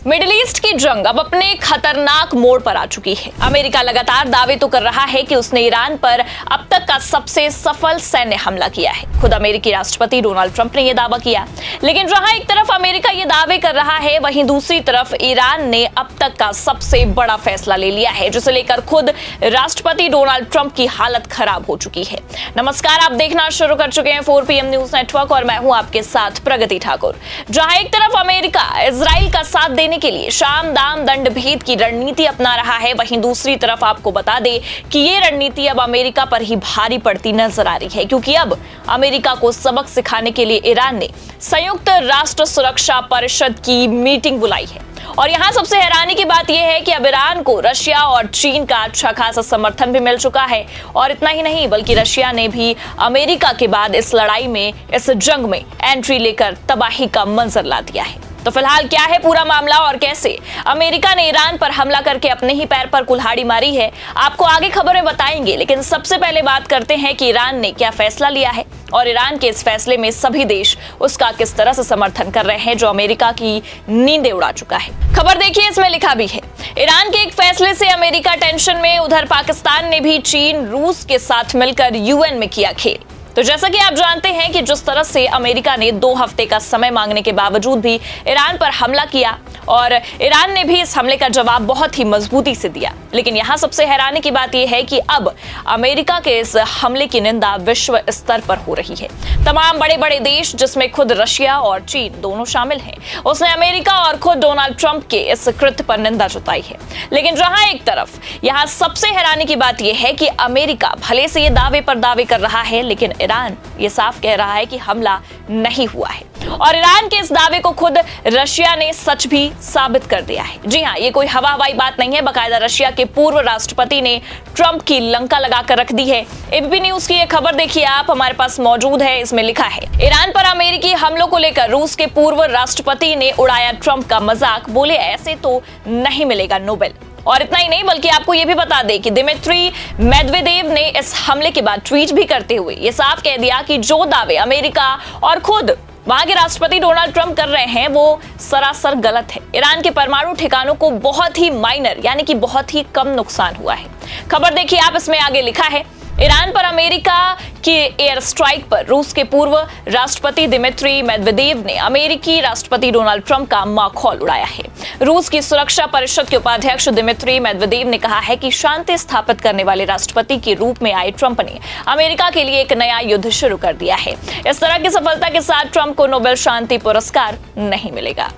Middle east की जंग अब अपने खतरनाक मोड़ पर आ चुकी है। अमेरिका लगातार दावे तो कर रहा है कि उसने ईरान पर अब तक का सबसे सफल सैन्य हमला किया है। खुद अमेरिकी राष्ट्रपति डोनाल्ड ट्रंप ने यह दावा किया। लेकिन जहां एक तरफ अमेरिका ये दावे कर रहा है, वहीं दूसरी तरफ ईरान ने अब तक का सबसे बड़ा फैसला ले लिया है, जिसे लेकर खुद राष्ट्रपति डोनाल्ड ट्रंप की हालत खराब हो चुकी है। नमस्कार, आप देखना शुरू कर चुके हैं 4 PM न्यूज नेटवर्क और मैं हूं आपके साथ प्रगति ठाकुर। जहां एक तरफ अमेरिका इजराइल का साथ देने के लिए शाम दाम दंड भेद की रणनीति अपना रहा है, वहीं दूसरी तरफ आपको बता दें कि ये रणनीति अब अमेरिका पर ही भारी पड़ती नजर आ रही है, क्योंकि अब अमेरिका को सबक सिखाने के लिए ईरान ने संयुक्त राष्ट्र सुरक्षा परिषद की मीटिंग बुलाई है। और यहां सबसे हैरानी की बात यह है कि अब ईरान को रशिया और चीन का अच्छा खासा समर्थन भी मिल चुका है। और इतना ही नहीं, बल्कि रशिया ने भी अमेरिका के बाद इस लड़ाई में, इस जंग में एंट्री लेकर तबाही का मंजर ला दिया है। तो फिलहाल क्या है पूरा मामला और कैसे अमेरिका ने ईरान पर हमला करके अपने ही पैर पर कुल्हाड़ी मारी है, आपको आगे खबर में बताएंगे। लेकिन सबसे पहले बात करते हैं कि ईरान ने क्या फैसला लिया है और ईरान के इस फैसले में सभी देश उसका किस तरह से समर्थन कर रहे हैं, जो अमेरिका की नींदें उड़ा चुका है। खबर देखिए, इसमें लिखा भी है, ईरान के एक फैसले से अमेरिका टेंशन में। उधर पाकिस्तान ने भी चीन रूस के साथ मिलकर UN में किया खेल। तो जैसा कि आप जानते हैं कि जिस तरह से अमेरिका ने 2 हफ्ते का समय मांगने के बावजूद भी ईरान पर हमला किया और ईरान ने भी इस हमले का जवाब बहुत ही मजबूती से दिया। लेकिन यहां सबसे हैरानी की बात यह है कि अब अमेरिका के इस हमले की निंदा विश्व स्तर पर हो रही है। तमाम बड़े बड़े देश, जिसमें खुद रशिया और चीन दोनों शामिल हैं, उसने अमेरिका और खुद डोनाल्ड ट्रंप के इस कृत्य पर निंदा जताई है। लेकिन जहां एक तरफ यहां सबसे हैरानी की बात यह है कि अमेरिका भले से ये दावे पर दावे कर रहा है, लेकिन ईरान ये साफ कह रहा है कि हमला नहीं हुआ है। और ईरान के इस दावे को खुद रशिया ने सच भी साबित कर दिया है। जी हां, ये कोई हवाई बात नहीं है, बाकायदा रशिया के पूर्व राष्ट्रपति ने ट्रंप की लंका लगाकर रख दी है। एबीपी न्यूज की ये खबर देखिए आप, हमारे पास मौजूद है। इसमें लिखा है, ईरान पर अमेरिकी हमलों को लेकर रूस के पूर्व राष्ट्रपति ने उड़ाया ट्रंप का मजाक, बोले ऐसे तो नहीं मिलेगा नोबेल। और इतना ही नहीं, बल्कि आपको यह भी बता दें कि दिमित्री मेदवेदेव ने इस हमले के बाद ट्वीट भी करते हुए यह साफ कह दिया कि जो दावे अमेरिका और खुद वहां के राष्ट्रपति डोनाल्ड ट्रंप कर रहे हैं, वो सरासर गलत है। ईरान के परमाणु ठिकानों को बहुत ही माइनर, यानी कि बहुत ही कम नुकसान हुआ है। खबर देखिए आप, इसमें आगे लिखा है, ईरान पर अमेरिका की एयर स्ट्राइक पर रूस के पूर्व राष्ट्रपति दिमित्री मेदवेदेव ने अमेरिकी राष्ट्रपति डोनाल्ड ट्रंप का माखौल उड़ाया है। रूस की सुरक्षा परिषद के उपाध्यक्ष दिमित्री मेदवेदेव ने कहा है कि शांति स्थापित करने वाले राष्ट्रपति के रूप में आए ट्रंप ने अमेरिका के लिए एक नया युद्ध शुरू कर दिया है। इस तरह की सफलता के साथ ट्रंप को नोबेल शांति पुरस्कार नहीं मिलेगा।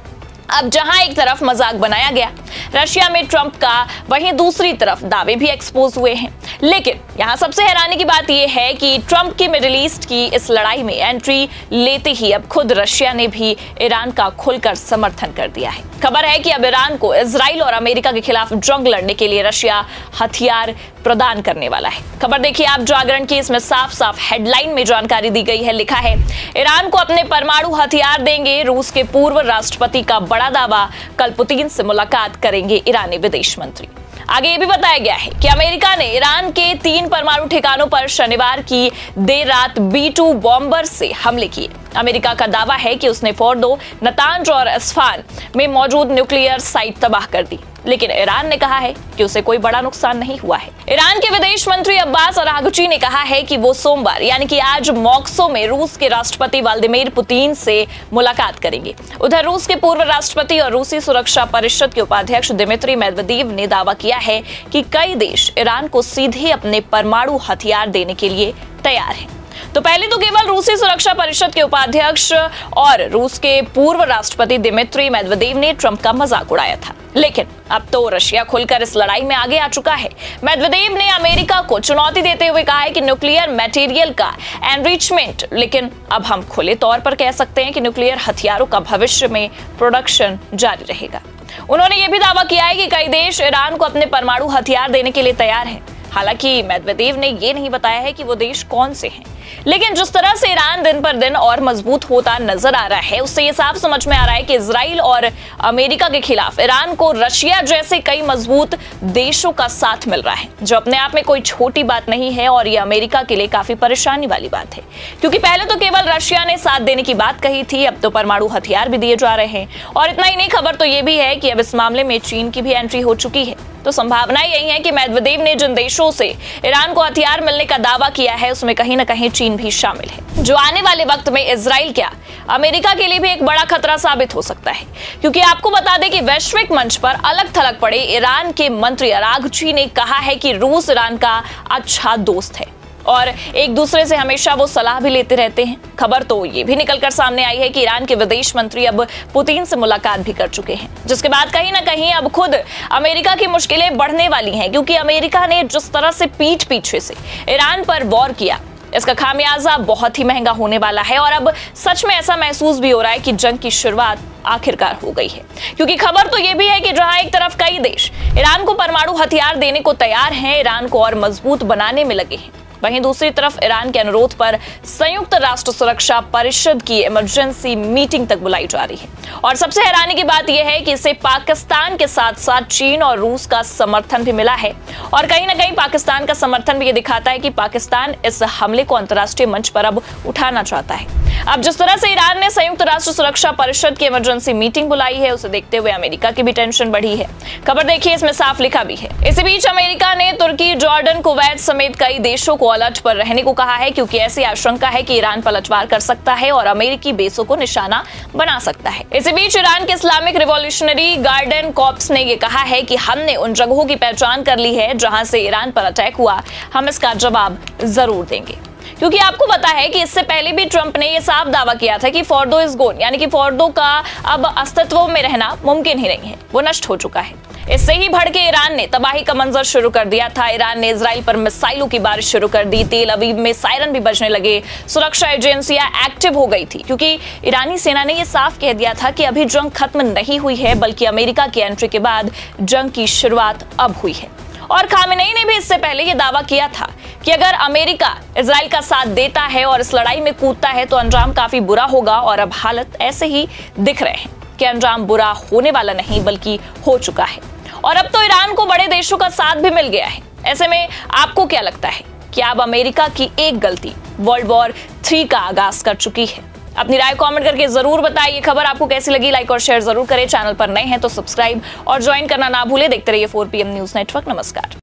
अब जहां एक तरफ मजाक बनाया गया रशिया में ट्रंप का, वहीं दूसरी तरफ दावे भी एक्सपोज हुए हैं। लेकिन यहां सबसे हैरानी की बात यह है कि ट्रंप की मिडिल ईस्ट की इस लड़ाई में एंट्री लेते ही अब खुद रशिया ने भी ईरान का खुलकर समर्थन कर दिया है। खबर है कि अब ईरान को इजराइल और अमेरिका के खिलाफ जंग लड़ने के लिए रशिया हथियार प्रदान करने वाला है। खबर देखिए आप, जागरण की, इसमें साफ साफ हेडलाइन में जानकारी दी गई है। लिखा है, ईरान को अपने परमाणु हथियार देंगे, रूस के पूर्व राष्ट्रपति का बड़ा दावा, कल पुतिन से मुलाकात करेंगे ईरानी विदेश मंत्री। आगे ये भी बताया गया है कि अमेरिका ने ईरान के 3 परमाणु ठिकानों पर शनिवार की देर रात B-2 बॉम्बर से हमले किए। अमेरिका का दावा है कि उसने फोर्डो, नतांज और इस्फान में मौजूद न्यूक्लियर साइट तबाह कर दी। लेकिन ईरान ने कहा है कि उसे कोई बड़ा नुकसान नहीं हुआ है। ईरान के विदेश मंत्री अब्बास अरागची ने कहा है कि वो सोमवार, यानी कि आज, मॉस्को में रूस के राष्ट्रपति व्लादिमीर पुतिन से मुलाकात करेंगे। उधर रूस के पूर्व राष्ट्रपति और रूसी सुरक्षा परिषद के उपाध्यक्ष दिमित्री मेदवेदेव ने दावा किया है कि कई देश ईरान को सीधे अपने परमाणु हथियार देने के लिए तैयार हैं। तो पहले तो केवल रूसी सुरक्षा परिषद के उपाध्यक्ष और रूस के पूर्व राष्ट्रपति दिमित्री मेदवेदेव ने ट्रंप का मजाक उड़ाया था, लेकिन अब तो रशिया खुलकर इस लड़ाई में आगे आ चुका है। मेदवेदेव ने अमेरिका को चुनौती देते हुए कहा है कि न्यूक्लियर मटेरियल का एनरिचमेंट, लेकिन अब हम खुले तौर पर कह सकते हैं कि न्यूक्लियर हथियारों का भविष्य में प्रोडक्शन जारी रहेगा। उन्होंने यह भी दावा किया है कि कई देश ईरान को अपने परमाणु हथियार देने के लिए तैयार हैं। हालांकि मेदवेदेव ने ये नहीं बताया है कि वो देश कौन से हैं, लेकिन जिस तरह से ईरान दिन पर दिन और मजबूत होता नजर आ रहा है, उससे ये साफ समझ में आ रहा है कि इजराइल और अमेरिका के खिलाफ ईरान को रशिया जैसे कई मजबूत देशों का साथ मिल रहा है, जो अपने आप में कोई छोटी बात नहीं है। और ये अमेरिका के लिए काफी परेशानी वाली बात है, क्योंकि पहले तो केवल रशिया ने साथ देने की बात कही थी, अब तो परमाणु हथियार भी दिए जा रहे हैं। और इतना ही नहीं, खबर तो ये भी है कि अब इस मामले में चीन की भी एंट्री हो चुकी है। तो संभावना यही है कि मेदवेदेव ने जिन देशों से ईरान को हथियार मिलने का दावा किया है, उसमें कहीं ना कहीं चीन भी शामिल है, जो आने वाले वक्त में इजराइल क्या अमेरिका के लिए भी एक बड़ा खतरा साबित हो सकता है। क्योंकि आपको बता दें कि वैश्विक मंच पर अलग थलग पड़े ईरान के मंत्री अराघची ने कहा है कि रूस ईरान का अच्छा दोस्त है और एक दूसरे से हमेशा वो सलाह भी लेते रहते हैं। खबर तो ये भी निकलकर सामने आई है कि ईरान के विदेश मंत्री अब पुतिन से मुलाकात भी कर चुके हैं, जिसके बाद कहीं ना कहीं अब खुद अमेरिका की मुश्किलें बढ़ने वाली हैं, क्योंकि अमेरिका ने जिस तरह से पीठ पीछे से ईरान पर वॉर किया, इसका खामियाजा बहुत ही महंगा होने वाला है। और अब सच में ऐसा महसूस भी हो रहा है कि जंग की शुरुआत आखिरकार हो गई है, क्योंकि खबर तो ये भी है कि जहां एक तरफ कई देश ईरान को परमाणु हथियार देने को तैयार हैं, ईरान को और मजबूत बनाने में लगे हैं, वहीं दूसरी तरफ ईरान के अनुरोध पर संयुक्त राष्ट्र सुरक्षा परिषद की इमरजेंसी मीटिंग तक बुलाई जा रही है। और सबसे हैरानी की बात यह है कि इसे पाकिस्तान के साथ साथ चीन और रूस का समर्थन भी मिला है। और कहीं ना कहीं पाकिस्तान का समर्थन भी ये दिखाता है कि पाकिस्तान इस हमले को अंतर्राष्ट्रीय मंच पर अब उठाना चाहता है। अब जिस तरह से ईरान ने संयुक्त राष्ट्र सुरक्षा परिषद की इमरजेंसी मीटिंग बुलाई है, उसे देखते हुए अमेरिका की भी टेंशन बढ़ी है। खबर देखिए, इसमें साफ लिखा भी है। इसी बीच अमेरिका ने तुर्की, जॉर्डन, कुवैत समेत कई देशों को अलर्ट पर रहने को कहा है, क्योंकि ऐसी आशंका है कि ईरान पलटवार कर सकता है और अमेरिकी बेसों को निशाना बना सकता है। इसी बीच ईरान के इस्लामिक रिवॉल्यूशनरी गार्डन कॉर्प्स ने यह कहा है कि हमने उन जगहों की पहचान कर ली है जहां से ईरान पर अटैक हुआ, हम इसका जवाब जरूर देंगे। क्योंकि आपको पता है कि इससे पहले भी ट्रंप ने यह साफ दावा किया था कि फोर्डो इज गोन, यानी कि फोर्डो का अब अस्तित्व में रहना मुमकिन ही नहीं है, वो नष्ट हो चुका है। इससे ही भड़के ईरान ने तबाही का मंजर शुरू कर दिया था। ईरान ने इजराइल पर मिसाइलों की बारिश शुरू कर दी, तेल अवीव में सायरन भी बजने लगे, सुरक्षा एजेंसियां एक्टिव हो गई थी, क्योंकि ईरानी सेना ने यह साफ कह दिया था कि अभी जंग खत्म नहीं हुई है, बल्कि अमेरिका की एंट्री के बाद जंग की शुरुआत अब हुई है। और खामेनेई ने भी इससे पहले यह दावा किया था कि अगर अमेरिका इजराइल का साथ देता है और इस लड़ाई में कूदता है तो अंजाम काफी बुरा होगा। और अब हालत ऐसे ही दिख रहे हैं कि अंजाम बुरा होने वाला नहीं बल्कि हो चुका है। और अब तो ईरान को बड़े देशों का साथ भी मिल गया है। ऐसे में आपको क्या लगता है कि अब अमेरिका की एक गलती वर्ल्ड वॉर 3 का आगाज कर चुकी है? अपनी राय कमेंट करके जरूर बताइए। खबर आपको कैसी लगी, लाइक और शेयर जरूर करें। चैनल पर नए हैं तो सब्सक्राइब और ज्वाइन करना ना भूले। देखते रहिए 4PM न्यूज नेटवर्क। नमस्कार।